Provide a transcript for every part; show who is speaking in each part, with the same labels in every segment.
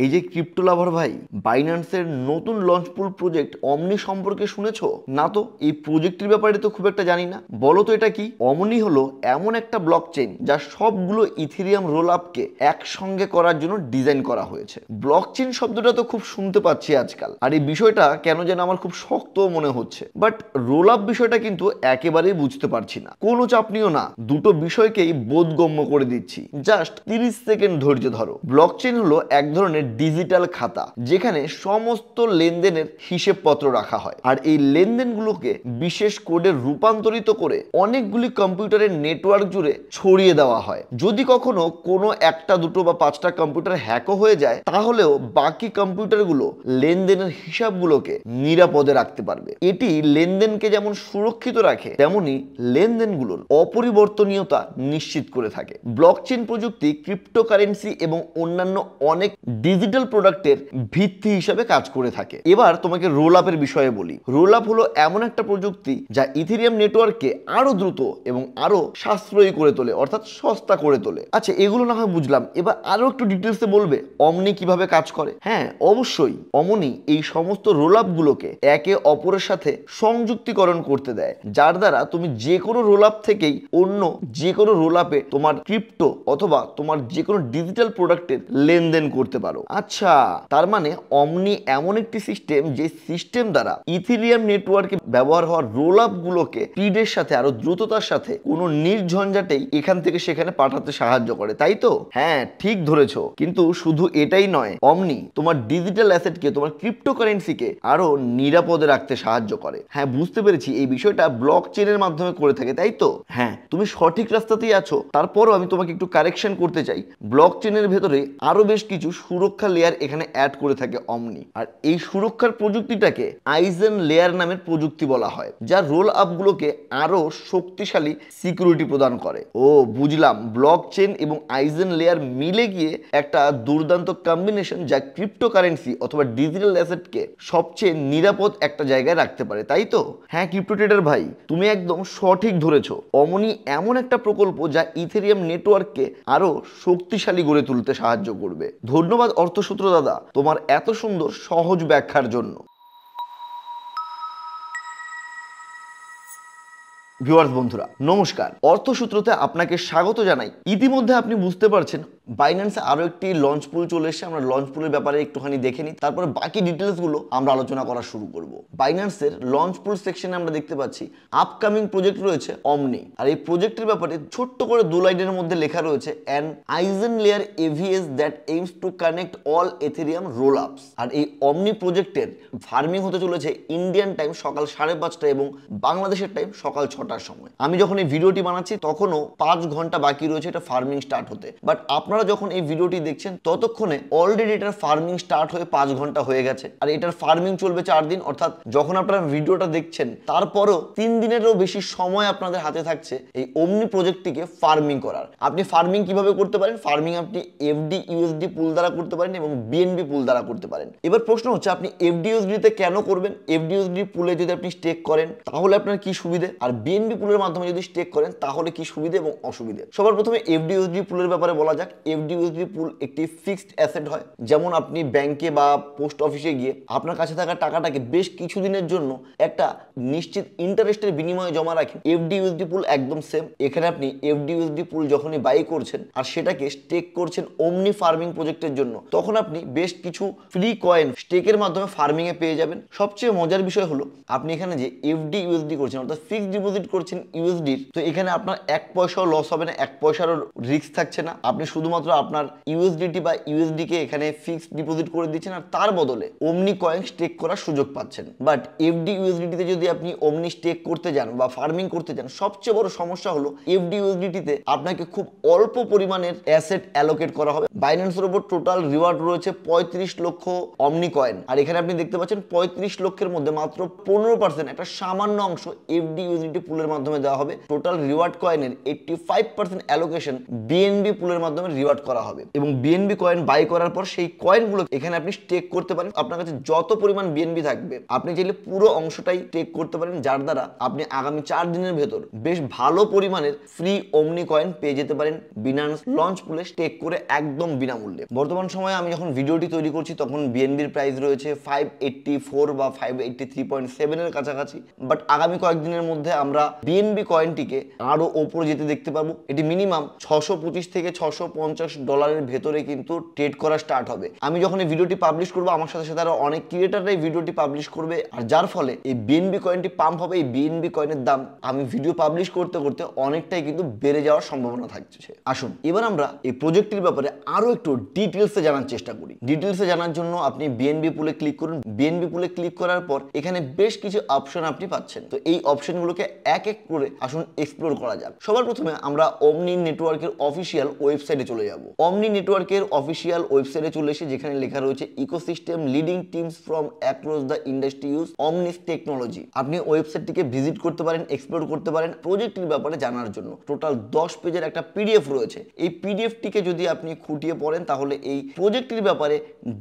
Speaker 1: এই যে ক্রিপ্টো লাভার ভাই, বাইন্যান্সের নতুন লঞ্চ পুল প্রজেক্ট অমনি সম্পর্কে শুনেছো? না তো, এই প্রজেক্টের ব্যাপারে তো খুব একটা জানি না। বলো তো এটা কি? অমনি হলো এমন একটা ব্লকচেন যা সবগুলো ইথেরিয়াম রোল আপকে একসঙ্গে করার জন্য ডিজাইন করা হয়েছে। ব্লকচেন শব্দটা তো খুব শুনতে পাচ্ছি আজকাল, আর এই বিষয়টা কেন যেন আমার খুব শক্ত মনে হচ্ছে, বাট রোল আপ বিষয়টা কিন্তু একেবারেই বুঝতে পারছি না। কোনো চাপ নিও না, দুটো বিষয়কেই বোধগম্য করে দিচ্ছি, জাস্ট 30 সেকেন্ড ধৈর্য ধরো। ব্লকচেন হলো এক ধরনের ডিজিটাল খাতা যেখানে সমস্ত লেনদেনের হিসেবপত্র রাখা হয়, আর এই লেনদেনগুলোকে বিশেষ কোডে রূপান্তরিত করে অনেকগুলি কম্পিউটারের নেটওয়ার্ক জুড়ে ছড়িয়ে দেওয়া হয়। যদি কখনো কোনো একটা দুটো বা পাঁচটা কম্পিউটার হ্যাকও হয়ে যায়, তাহলেও বাকি কম্পিউটারগুলো লেনদেনের হিসাবগুলোকে নিরাপদে রাখতে পারবে। এটি লেনদেনকে যেমন সুরক্ষিত রাখে, তেমনি লেনদেনগুলোর অপরিবর্তনীয়তা নিশ্চিত করে থাকে। ব্লকচেন প্রযুক্তি ক্রিপ্টোকারেন্সি এবং অন্যান্য অনেক ডিজিটাল প্রোডাক্টের ভিত্তি হিসেবে কাজ করে থাকে। এবার তোমাকে রোল আপের বিষয়ে বলি। রোল আপ হলো এমন একটা প্রযুক্তি যা ইথেরিয়াম নেটওয়ার্ককে আরো দ্রুত এবং আরো সাশ্রয়ী করে তোলে, অর্থাৎ সস্তা করে তোলে। আচ্ছা, এগুলো না হয় বুঝলাম, এবার আরো একটু ডিটেলসে বলবে অমনি কিভাবে কাজ করে? হ্যাঁ, অবশ্যই। অমনি এই সমস্ত রোল আপ গুলোকে একে অপরের সাথে সংযুক্তিকরণ করতে দেয়, যার দ্বারা তুমি যে কোনো রোল আপ থেকেই অন্য যে কোনো রোল আপে তোমার ক্রিপ্টো অথবা তোমার যে কোনো ডিজিটাল প্রোডাক্টের লেনদেন করতে পারো। আচ্ছা, তার মানে অমনি এমন একটি সিস্টেম যে সিস্টেম দ্বারা ইথেরিয়াম নেটওয়ার্কে ব্যবহার হওয়ার রোল আপ গুলোকে স্পিডের সাথে আরো দ্রুততার সাথে কোনো নির্ঝঞ্ঝাটেই এখান থেকে সেখানে পাঠাতে সাহায্য করে, তাই তো? হ্যাঁ, ঠিক ধরেছো। কিন্তু শুধু এটাই নয়, অমনি তোমার ডিজিটাল অ্যাসেটকে, তোমার ক্রিপ্টোকারেন্সিকে আরো নিরাপদে রাখতে সাহায্য করে। হ্যাঁ, বুঝতে পেরেছি, এই বিষয়টা ব্লক চেনের মাধ্যমে করে থাকে, তাই তো? হ্যাঁ, তুমি সঠিক রাস্তাতেই আছো। তারপরও আমি তোমাকে একটু কারেকশন করতে চাই। ব্লক চেনের ভেতরে আরো বেশ কিছু সুরক্ষা লেয়ার এখানে অ্যাড করে থাকে অমনি, আর এই সুরক্ষার প্রযুক্তিটাকে আইজেন লেয়ার নামের প্রযুক্তি বলা হয়, যা রোল আপগুলোকে আরো শক্তিশালী সিকিউরিটি প্রদান করে। ও বুঝলাম, ব্লক চেন এবং আইজেন লেয়ার মিলে গিয়ে একটা দুর্দান্ত কম্বিনেশন যা ক্রিপ্টোকারেন্সি অথবা ডিজিটাল অ্যাসেটকে সবচেয়ে নিরাপদ একটা জায়গায় রাখতে পারে, তাই তো? হ্যাঁ ক্রিপ্টো ট্রেডার ভাই, তুমি একদম সঠিক ধরেছো। অমনি এমন একটা প্রকল্প যা ইথেরিয়াম নেটওয়ার্ককে আরো শক্তিশালী গড়ে তুলতে সাহায্য করবে। ধন্যবাদ অর্থসূত্র দাদা, তোমার এত সুন্দর সহজ ব্যাখ্যার জন্য। ভিউয়ার্স বন্ধুরা, নমস্কার। অর্থসূত্রতে আপনাকে স্বাগত জানাই। ইতিমধ্যে আপনি বুঝতে পারছেন বাইন্যান্সে আরো একটি লঞ্চ পুল চলে এসেছে। আমরা লঞ্চ পুলের ব্যাপারে একটুখানি দেখে নিই, তারপরে বাকি ডিটেলস গুলো আমরা আলোচনা করা শুরু করব। বাইন্যান্সের লঞ্চ পুল সেকশনে আমরা দেখতে পাচ্ছি আপকামিং প্রজেক্ট রয়েছে অমনি, আর এই প্রজেক্টের ব্যাপারে ছোট্ট করে 2 লাইনের মধ্যে লেখা রয়েছে an EigenLayer AVS that aims to connect all Ethereum rollups. আর এই অমনি প্রজেক্টের ফার্মিং হতে চলেছে ইন্ডিয়ান টাইম সকাল 5:30 এবং বাংলাদেশের টাইম সকাল 6টার সময়। আমি যখন এই ভিডিওটি বানাচ্ছি তখনও 5 ঘন্টা বাকি রয়েছে এটা ফার্মিং স্টার্ট হতে, বাট আপনারা যখন এই ভিডিওটি দেখছেন ততক্ষণে অলরেডি এটার ফার্মিং স্টার্ট হয়ে 5 ঘন্টা হয়ে গেছে, আর এটার ফার্মিং চলবে 4 দিন। অর্থাৎ যখন আপনারা ভিডিওটা দেখছেন তারপরও 3 দিনেরও বেশি সময় আপনাদের হাতে থাকছে এই অমনি প্রজেক্টটিকে ফার্মিং করার। আপনি ফার্মিং কিভাবে করতে পারেন? ফার্মিং আপনি এফডি ইউএসডি পুল দ্বারা করতে পারেন এবং বিএনবি পুল দ্বারা করতে পারেন। এবার প্রশ্ন হচ্ছে আপনি এফডি ইউএসডি তে কেন করবেন? এফডি ইউএসডি পুলে যদি আপনি স্টেক করেন তাহলে আপনার কি সুবিধে, আর বিএনবি পুলের মাধ্যমে যদি স্টেক করেন তাহলে কি সুবিধে এবং অসুবিধে? সবার প্রথমে এফডি ইউএসডি পুলের ব্যাপারে বলা যাক। এফডি ইউএসডি পুল একটি ফিক্সড অ্যাসেট হয়। যেমন আপনি ব্যাংকে বা পোস্ট অফিসে গিয়ে আপনার কাছে থাকা টাকাটাকে বেশ কিছুদিনের জন্য একটা নিশ্চিত ইন্টারেস্টের বিনিময়ে জমা রাখেন। এফডি ইউএসডি পুল একদম সেম। এখানে আপনি এফডি ইউএসডি পুল যখনই বাই করছেন আর সেটাকে স্টেক করছেন অমনি ফার্মিং প্রজেক্টের জন্য, তখন আপনি বেশ কিছু ফ্রি কয়েন স্টেকের মাধ্যমে ফার্মিং এ পেয়ে যাবেন। সবচেয়ে মজার বিষয় হলো আপনি এখানে যে এফডি ইউএসডি করছেন অর্থাৎ ফিক্সড ডিপোজিট করছেন ইউএসডির, তো এখানে আপনার 1 পয়সাও লস হবে না, 1 পয়সারও রিস্ক থাকছে না। আপনি শুধুমাত্র আপনার ইউএসডিটি বা ইউএসডি কে এখানে ফিক্সড ডিপোজিট করে দিচ্ছেন আর তার বদলে অমনি কয়েন স্টেক করার সুযোগ পাচ্ছেন। বাট এফডি ইউএসডিটিতে যদি আপনি অমনি স্টেক করতে যান বা ফার্মিং করতে যান, সবচেয়ে বড় সমস্যা হলো এফডি ইউএসডিটিতে আপনাকে খুব অল্প পরিমাণের অ্যাসেট অ্যালোকেট করা হবে। বাইন্যান্সের উপর টোটাল রিওয়ার্ড রয়েছে 35 লক্ষ অমনি কয়েন, আর এখানে আপনি দেখতে পাচ্ছেন 35 লক্ষের মধ্যে মাত্র 15% একটা সামান্য অংশ এফডি ইউএসডিটি পুলের মাধ্যমে দেওয়া হবে। টোটাল রিওয়ার্ড কয়েনের 85% অ্যালোকেশন বিএনবি পুলের মাধ্যমে রিওয়ার্ড করা হবে এবং বিএনবি কয়েন বাই করার পর সেই কয়েনগুলো এখানে আপনি স্টেক করতে পারেন। আপনার কাছে যত পরিমাণ বিএনবি থাকবে আপনি চাইলে পুরো অংশটাই স্টেক করতে পারেন, যার দ্বারা আপনি আগামী 4 দিনের ভেতর বেশ ভালো পরিমাণের ফ্রি ওমনি কয়েন পেয়ে যেতে পারেন বিনান্স লঞ্চ পুলে স্টেক করে একদম বিনামূল্যে। বর্তমান সময়ে আমি যখন ভিডিওটি তৈরি করছি তখন বিএনবির প্রাইস রয়েছে 584 বা 583.7 এর কাছাকাছি, বাট আগামী কয়েকদিনের মধ্যে আমরা বিএনবি কয়েনটিকে আরো ওপরে যেতে দেখতে পাবো। এটি মিনিমাম 625 থেকে 650 ডলারের ভেতরে কিন্তু ট্রেড করা স্টার্ট হবে। আমি যখন এই ভিডিওটি পাবলিশ করবো আমার সাথে সাথে আরো অনেক ক্রিয়েটাররা এই ভিডিওটি পাবলিশ করবে, আর যার ফলে এই বিএনবি কয়েনটি পাম্প হবে। এই বিএনবি কয়েনের দাম আমি ভিডিও পাবলিশ করতে করতে অনেকটাই কিন্তু বেড়ে যাওয়ার সম্ভাবনা থাকছে। আসুন এবার আমরা এই প্রজেক্টটির ব্যাপারে আরো একটু ডিটেলসে জানার চেষ্টা করি। ডিটেলসে জানার জন্য আপনি বিএনবি পুলে ক্লিক করুন। বিএনবি পুলে ক্লিক করার পর এখানে বেশ কিছু অপশন আপনি পাচ্ছেন। তো এই অপশনগুলোকে এক এক করে আসুন এক্সপ্লোর করা যাক। সবার প্রথমে আমরা অমনি নেটওয়ার্কের অফিসিয়াল ওয়েবসাইটে চলে যাব। অমনি নেটওয়ার্কের অফিসিয়াল ওয়েবসাইটে চলে এসে যেখানে লেখা রয়েছে ecosystem leading teams from across the industry use Omnis technology. আপনি ওয়েবসাইটটিকে ভিজিট করতে পারেন, এক্সপ্লোর করতে পারেন প্রজেক্টের ব্যাপারে জানার জন্য। টোটাল 10 পেজের একটা পিডিএফ রয়েছে। এই পিডিএফটিকে যদি আপনি খুঁটিয়ে পড়েন তাহলে এই প্রজেক্টের ব্যাপারে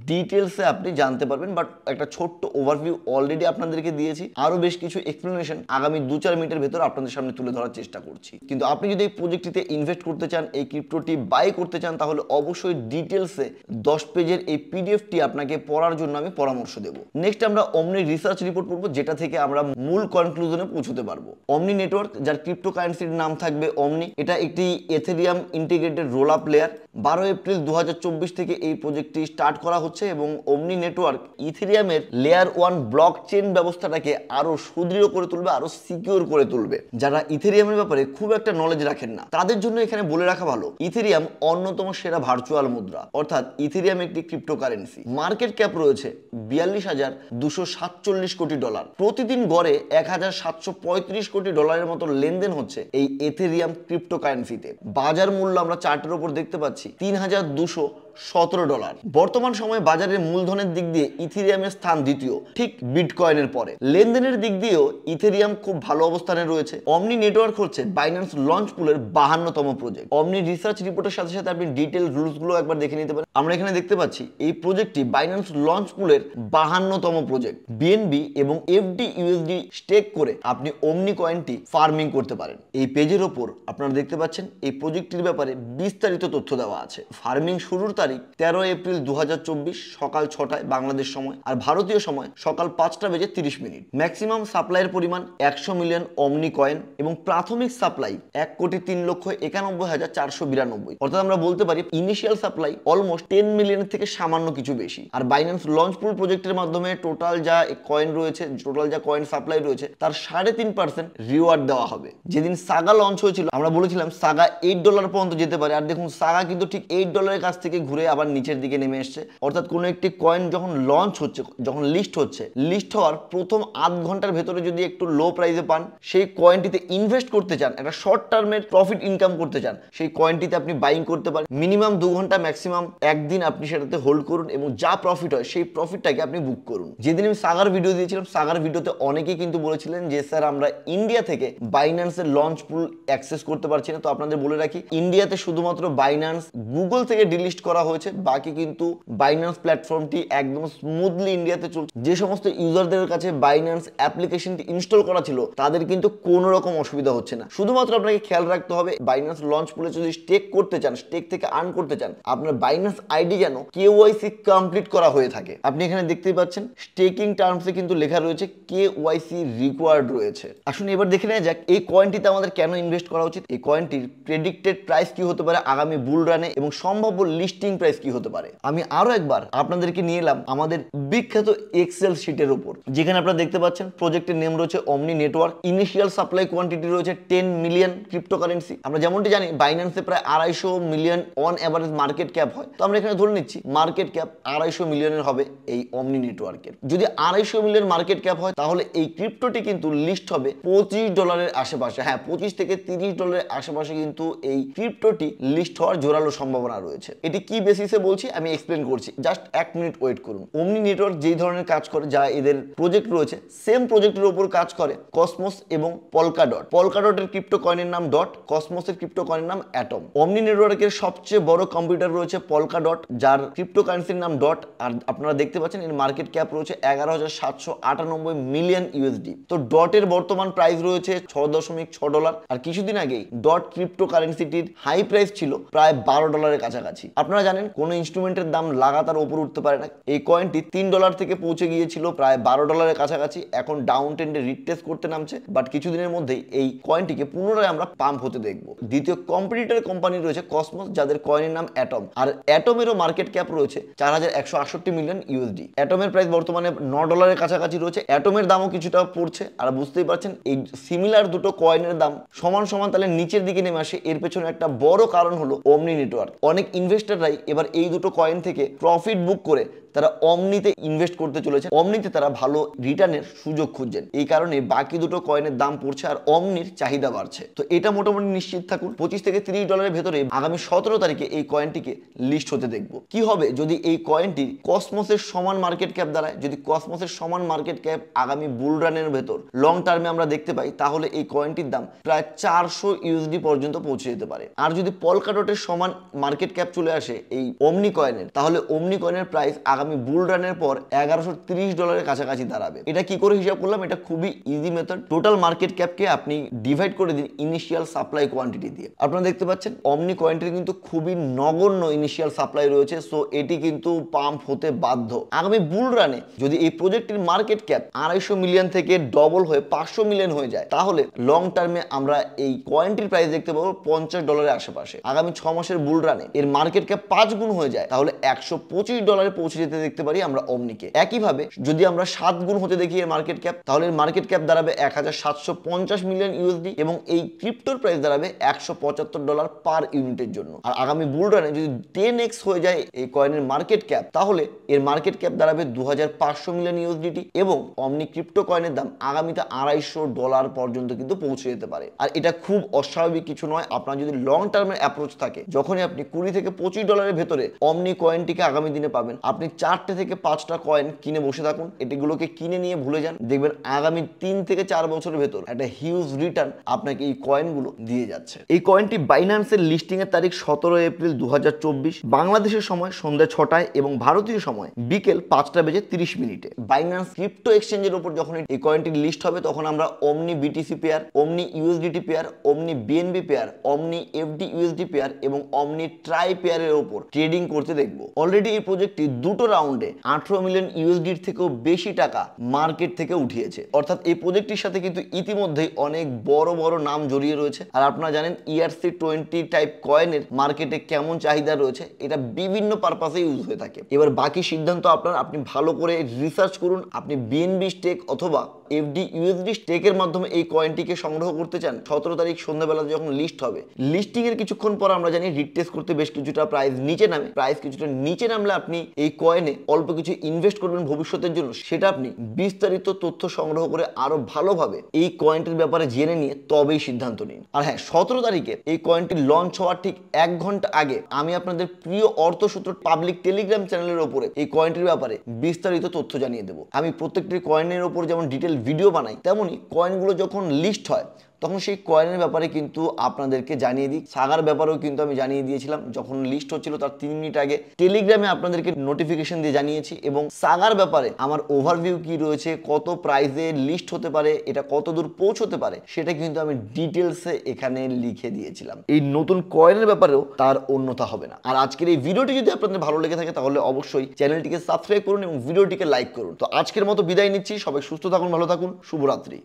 Speaker 1: ডিটেলসে আপনি জানতে পারবেন, বাট একটা ছোট্ট ওভারভিউ অলরেডি আপনাদেরকে দিয়েছি। আরো বেশ কিছু এক্সপ্লেনেশন আগামী 2-4 মিনিটের ভেতর আপনাদের সামনে তুলে ধরার চেষ্টা করছি। কিন্তু আপনি যদি এই প্রজেক্টটিতে ইনভেস্ট করতে চান, এই ক্রিপ্টোটি বাই করতে চান, তাহলে অবশ্যই ডিটেলসে 10 পেজের এই পিডিএফটি আপনাকে পড়ার জন্য আমি পরামর্শ দেব। নেক্সট আমরা অমনি রিসার্চ রিপোর্ট পড়বো, যেটা থেকে আমরা মূল কনক্লুশনে পৌঁছতে পারবো। অমনি নেটওয়ার্ক, যার ক্রিপ্টোকারেন্সির নাম থাকবে অমনি, এটা একটি এথেরিয়াম integrated roll up layer. 12 April 2024 থেকে এই প্রজেক্টটি স্টার্ট করা হচ্ছে এবং অমনি নেটওয়ার্ক ইথেরিয়ামের লেয়ার 1 ব্লক চেইন ব্যবস্থাটাকে আরো সুদৃঢ় করে তুলবে, আরো সিকিউর করে তুলবে। যারা ইথেরিয়ামের ব্যাপারে খুব একটা নলেজ রাখেন না তাদের জন্য এখানে বলে রাখা ভালো, ইথেরিয়াম অন্যতম সেরা ভার্চুয়াল মুদ্রা, অর্থাৎ ইথেরিয়াম একটি ক্রিপ্টোকারেন্সি। মার্কেট ক্যাপ রয়েছে 42,247 কোটি ডলার। প্রতিদিন গড়ে 1,735 কোটি ডলারের মতো লেনদেন হচ্ছে এই ইথেরিয়াম ক্রিপ্টোকারেন্সিতে। বাজার মূল্য আমরা চার্টের উপর দেখতে পাচ্ছি 3,217 ডলার। বর্তমান সময়ে বাজারের মূলধনের দিক দিয়ে ইথেরিয়ামের স্থান দ্বিতীয়, ঠিক বিটকয়েনের পরে। লেনদেনের দিক দিয়েও ইথেরিয়াম খুব ভালো অবস্থানে রয়েছে। অমনি নেটওয়ার্ক হচ্ছে বাইন্যান্স লঞ্চ পুলের 52তম প্রজেক্ট। অমনি রিসার্চ রিপোর্টের সাথে সাথে আপনি ডিটেল রুলস গুলো একবার দেখে নিতে পারেন। আমরা এখানে দেখতে পাচ্ছি এই প্রজেক্টটি বাইন্যান্স লঞ্চ পুলের 52তম প্রজেক্ট। বিএনবি এবং এফডি ইউএসডি স্টেক করে আপনি অমনি কয়েনটি ফার্মিং করতে পারেন। এই পেজের ওপর আপনারা দেখতে পাচ্ছেন এই প্রজেক্টটির ব্যাপারে বিস্তারিত তথ্য দেওয়া আছে। ফার্মিং শুরুর তারিখ 13 এপ্রিল 2024 সকাল 6টায় বাংলাদেশ সময়, আর ভারতীয় সময় সকাল 5:30। ম্যাক্সিমাম সাপ্লাইয়ের পরিমাণ 100 মিলিয়ন অমনি কয়েন এবং প্রাথমিক সাপ্লাই 1,93,492। অর্থাৎ আমরা বলতে পারি ইনিশিয়াল সাপ্লাই অলমোস্ট 10 মিলিয়নের থেকে সামান্য কিছু বেশি। আর বাইন্যান্স লঞ্চ পুল প্রজেক্টের মাধ্যমে টোটাল যা কয়েন রয়েছে, টোটাল যা কয়েন সাপ্লাই রয়েছে তার 3.5% রিওয়ার্ড দেওয়া হবে। যেদিন সাগা লঞ্চ হয়েছিল আমরা বলেছিলাম সাগা $8 পর্যন্ত যেতে পারে, আর দেখুন সাগা কিন্তু ঠিক $8 কাছ থেকে ঘুরে আবার নিচের দিকে নেমে এসছে। অর্থাৎ কোনো একটি কয়েন যখন লঞ্চ হচ্ছে, যখন লিস্ট হচ্ছে, লিস্ট হওয়ার প্রথম আধ ঘন্টার ভেতরে যদি একটু লো প্রাইসে পান, সেই কয়েনটিতে ইনভেস্ট করতে চান, একটা শর্ট টার্মের প্রফিট ইনকাম করতে চান, সেই কয়েনটিতে আপনি বাইং করতে পারেন। মিনিমাম 2 ঘন্টা, ম্যাক্সিমাম একদিন আপনি সেটাতে হোল্ড করুন এবং যা প্রফিট হয় সেই প্রফিটটাকে আপনি বুক করুন। যেদিন আমি সাগার ভিডিও দিয়েছিলাম, সাগার ভিডিওতে অনেকেই কিন্তু বলেছিলেন যে স্যার আমরা ইন্ডিয়া থেকে বাইন্যান্সের লঞ্চ পুল অ্যাক্সেস করতে পারছি না। তো আপনাদের বলে রাখি, ইন্ডিয়াতে শুধুমাত্র বাইন্যান্স গুগল থেকে ডিলিস্ট করা হয়েছে, বাকি কিন্তু বাইন্যান্স প্ল্যাটফর্মটি একদম স্মুথলি ইন্ডিয়াতে চলছে। যে সমস্ত ইউজারদের কাছে বাইন্যান্স অ্যাপ্লিকেশনটি ইনস্টল করা ছিল তাদের কিন্তু কোনো রকম অসুবিধা হচ্ছে না। শুধুমাত্র আপনাকে খেয়াল রাখতে হবে বাইন্যান্স লঞ্চ পুলে যদি স্টেক করতে চান, স্টেক থেকে আর্ন করতে চান, আপনার বাইন্যান্স আইডি যেন কেওয়াইসি কমপ্লিট করা হয়ে থাকে। আপনি এখানে দেখতেই পাচ্ছেন স্টেকিং টার্মসে কিন্তু লেখা রয়েছে কেওয়াইসি রিকোয়ার্ড রয়েছে। আসুন এবার দেখে নেওয়া যাক এই কয়েনটিতে আমাদের কেন ইনভেস্ট করা উচিত, এই কয়েনটির প্রেডিক্টেড প্রাইস কি হতে পারে আগামী বুল রানে এবং সম্ভাব্য লিস্টিং প্রাইস কি হতে পারে। আমি আরো একবার আপনাদেরকে নিয়ে এলাম আমাদের বিখ্যাত এক্সেল শিটের উপর, যেখানে আপনারা দেখতে পাচ্ছেন প্রজেক্টের নেম রয়েছে অমনি নেটওয়ার্ক। ইনিশিয়াল সাপ্লাই কোয়ান্টিটি রয়েছে 10 মিলিয়ন ক্রিপ্টোকারেন্সি। আমরা যেমনটি জানি বাইন্যান্সে প্রায় 250 million on average market cap হয়। তো আমরা এখানে ধরে নিচ্ছি মার্কেট ক্যাপ 250 মিলিয়নের হবে এই অমনি নেটওয়ার্কের। যদি 250 মিলিয়ন মার্কেট ক্যাপ হয় তাহলে এই ক্রিপ্টোটি কিন্তু লিস্ট হবে $25 আশেপাশে। হ্যাঁ, $25 থেকে $30 আশেপাশে কিন্তু এই ক্রিপ্টোটি লিস্ট হওয়ার জোরালো সম্ভাবনা রয়েছে। এটি কি বেসিসে বলছি আমি এক্সপ্লেন করছি, জাস্ট 1 মিনিট ওয়েট করুন। ওমনি নেটওয়ার্ক যেই ধরনের কাজ করে, যা এদের প্রজেক্ট রয়েছে সেম প্রজেক্টের উপর কাজ করে কসমোস এবং পলকাডট। পলকাডটের ক্রিপ্টো কয়েনের নাম ডট, কসমোসের ক্রিপ্টো কয়েনের নাম অ্যাটম। ওমনি নেটওয়ার্কের সবচেয়ে বড় কম্পিউটার রয়েছে পলকাডট, যার ক্রিপ্টো কারেন্সির নাম ডট। আর আপনারা দেখতে পাচ্ছেন এর মার্কেট ক্যাপ রয়েছে 11,798 মিলিয়ন ইউএসডি। তো ডটের বর্তমান প্রাইস রয়েছে $6.6। আর কিছুদিন আগেই ডট ক্রিপ্টো কারেন্সিটির হাই প্রাইস ছিল প্রায় $12 কাছাকাছি। আপনারা জানেন কোন ইনস্ট্রুমেন্টের দাম লাগাতার উপর উঠতে পারে না। এই কয়েনটি $3 থেকে পৌঁছে গিয়েছিল প্রায় $12 কাছাকাছি। এখন ডাউন ট্রেন্ডে রিটেস্ট করতে নামছে, বাট কিছুদিনের মধ্যেই এই কয়েনটিকে পুনরায় আমরা পাম্প হতে দেখব। দ্বিতীয় কম্পিটিটর কোম্পানি রয়েছে কসমোস, যাদের কয়েনের নাম অ্যাটম। আর অ্যাটমেরও মার্কেট ক্যাপ রয়েছে 4,168 মিলিয়ন ইউএসডি। অ্যাটমের প্রাইস বর্তমানে $9 কাছাকাছি রয়েছে। অ্যাটমের দামও কিছুটা পড়ছে। আর বুঝতেই পারছেন এই সিমিলার দুটো কয়েনের দাম সমান সমান তাহলে নিচের দিকে নেমে আসে। এর পেছনে একটা বড় কারণ হলো ওমনি নেটওয়ার্ক। অনেক ইনভেস্টররাই এবার এই দুটো কয়েন থেকে প্রফিট বুক করে তারা অমনিতে ইনভেস্ট করতে চলেছে। অমনিতে তারা ভালো রিটার্নের সুযোগ খুঁজছেন, এই কারণে বাকি দুটো কয়েনের দাম পড়ছে আর অমনির চাহিদা বাড়ছে। তো এটা মোটামুটি নিশ্চিত থাকুন, $25 থেকে $30 ভেতরে আগামী 17 তারিখে এই কয়েনটিকে লিস্ট হতে দেখব। কি হবে যদি এই কয়েনটি কসমোসের সমান মার্কেট ক্যাপ দাঁড়ায়? যদি কসমোসের সমান মার্কেট ক্যাপ আগামী বুল রানের ভেতর লং টার্মে আমরা দেখতে পাই, তাহলে এই কয়েনটির দাম প্রায় 400 ইউএসডি পর্যন্ত পৌঁছে যেতে পারে। আর যদি পলকাডটের সমান মার্কেট ক্যাপ চলে আসে এই ওমনি কয়েনের, তাহলে ওমনি কয়েনের প্রাইস আগামী বুল রানের পর $1130 কাছাকাছি দাঁড়াবে। এটা কি করে হিসাব করলাম? এটা খুবই ইজি মেথড। টোটাল মার্কেট ক্যাপকে আপনি ডিভাইড করে দিন ইনিশিয়াল সাপ্লাই কোয়ান্টিটি দিয়ে। আপনারা দেখতে পাচ্ছেন ওমনি কয়েনটির কিন্তু খুবই নগণ্য ইনিশিয়াল সাপ্লাই রয়েছে, সো এটি কিন্তু পাম্প হতে বাধ্য। আগামী বুল রানে যদি এই প্রজেক্টের মার্কেট ক্যাপ 250 মিলিয়ন থেকে ডবল হয়ে 500 মিলিয়ন হয়ে যায়, তাহলে লং টার্মে আমরা এই কয়েনটির প্রাইস দেখতে পাবো $50 আশেপাশে। আগামী 6 মাসের বুল রানে এর মার্কেট ক্যাপ 5 গুণ হয়ে যায়, তাহলে $125 পৌঁছে যেতে দেখতে পারি আমরা ওমনিকে। একইভাবে যদি আমরা 7 গুণ হতে দেখি এর মার্কেট ক্যাপ, তাহলে এর মার্কেট ক্যাপ দাঁড়াবে 1750 মিলিয়ন ইউএসডি এবং এই ক্রিপ্টোর প্রাইস দাঁড়াবে $175 পার ইউনিটের জন্য। আর আগামী বুল রানে যদি 10x হয়ে যায় এই কয়েনের মার্কেট ক্যাপ, তাহলে এর মার্কেট ক্যাপ দাঁড়াবে 2500 মিলিয়ন ইউএসডিটি এবং ওমনি ক্রিপ্টো কয়েনের দাম আগামীতে $250 পর্যন্ত কিন্তু পৌঁছে যেতে পারে। আর এটা খুব অস্বাভাবিক কিছু নয়। আপনার যদি লং টার্মের অ্যাপ্রোচ থাকে, যখনই আপনি $20 থেকে $25 ভেতরে ওমনি কয়েনটিকে আগামী দিনে পাবেন, আপনি 4টে থেকে 5টা কয়েন কিনে বসে থাকুন। এটিগুলোকে কিনে নিয়ে ভুলে যান, দেখবেন আগামী 3 থেকে 4 বছরের ভেতর একটা হিউজ রিটার্ন আপনাকে এই কয়েনগুলো দিয়ে যাচ্ছে। এই কয়েনটি বাইন্যান্সের লিস্টিং এর তারিখ 17 এপ্রিল 2024 বাংলাদেশের সময় সন্ধ্যা 6টায় এবং ভারতীয় সময় বিকেল 5:30 বাইন্যান্স ক্রিপ্টো এক্সচেঞ্জের উপর যখন এই কয়েনটি লিস্ট হবে, তখন আমরা ওমনি বিটিসি পেয়ার, ওমনি ইউএসডিটি পেয়ার, ওমনি বিএনবি পেয়ার, ওমনি এফডি ইউএসডি পেয়ার এবং ওমনি ট্রাই পেয়ারের উপর ট্রেডিং করতে দেখব। অলরেডি এই প্রজেক্টটি দুটো রাউন্ডে 18 মিলিয়ন ইউএসডির থেকেও বেশি টাকা মার্কেট থেকে উঠিয়েছে। অর্থাৎ এই প্রজেক্টটির সাথে কিন্তু ইতিমধ্যেই অনেক বড় বড় নাম জড়িয়ে রয়েছে। আর আপনারা জানেন ERC-20 টাইপ কয়েনের মার্কেটে কেমন চাহিদা রয়েছে, এটা বিভিন্ন পারপাসে ইউজ হয়ে থাকে। এবার বাকি সিদ্ধান্ত আপনার, আপনি ভালো করে রিসার্চ করুন। আপনি বিএনবি স্টেক অথবা এফডি ইউএসডি স্টেকের মাধ্যমে এই কয়েনটিকে সংগ্রহ করতে চান, 17 তারিখ সন্ধ্যাবেলা যখন লিস্ট হবে, লিস্টিং এর কিছুক্ষণ পর আমরা জানি রিটেস্ট করতে বেশ কিছুটা প্রাইস নিচে নামে। প্রাইস কিছুটা নিচে নামলে আপনি এই কয়েনে অল্প কিছু ইনভেস্ট করবেন ভবিষ্যতের জন্য, সেটা আপনি বিস্তারিত তথ্য সংগ্রহ করে আরো ভালোভাবে এই কয়েনটির ব্যাপারে জেনে নিয়ে তবেই সিদ্ধান্ত নিন। আর হ্যাঁ, 17 তারিখে এই কয়েনটি লঞ্চ হওয়ার ঠিক 1 ঘন্টা আগে আমি আপনাদের প্রিয় অর্থসূত্র পাবলিক টেলিগ্রাম চ্যানেলের উপরে এই কয়েনটির ব্যাপারে বিস্তারিত তথ্য জানিয়ে দেবো। আমি প্রত্যেকটি কয়েনের উপর যেমন ডিটেল ভিডিও বানাই, তেমনি কয়েনগুলো যখন লিস্ট হয় তখন সেই কয়েনের ব্যাপারে কিন্তু আপনাদেরকে জানিয়ে দিই। সাগার ব্যাপারেও কিন্তু আমি জানিয়ে দিয়েছিলাম, যখন লিস্ট হচ্ছিল তার 3 মিনিট আগে টেলিগ্রামে আপনাদেরকে নোটিফিকেশন দিয়ে জানিয়েছি। এবং সাগার ব্যাপারে আমার ওভারভিউ কি রয়েছে, কত প্রাইসে লিস্ট হতে পারে, এটা কত দূর পৌঁছতে পারে, সেটা কিন্তু আমি ডিটেলসে এখানে লিখে দিয়েছিলাম। এই নতুন কয়েনের ব্যাপারেও তার অন্যথা হবে না। আর আজকের এই ভিডিওটি যদি আপনাদের ভালো লেগে থাকে, তাহলে অবশ্যই চ্যানেলটিকে সাবস্ক্রাইব করুন এবং ভিডিওটিকে লাইক করুন। তো আজকের মতো বিদায় নিচ্ছি। সবাই সুস্থ থাকুন, ভালো থাকুন, শুভরাত্রি।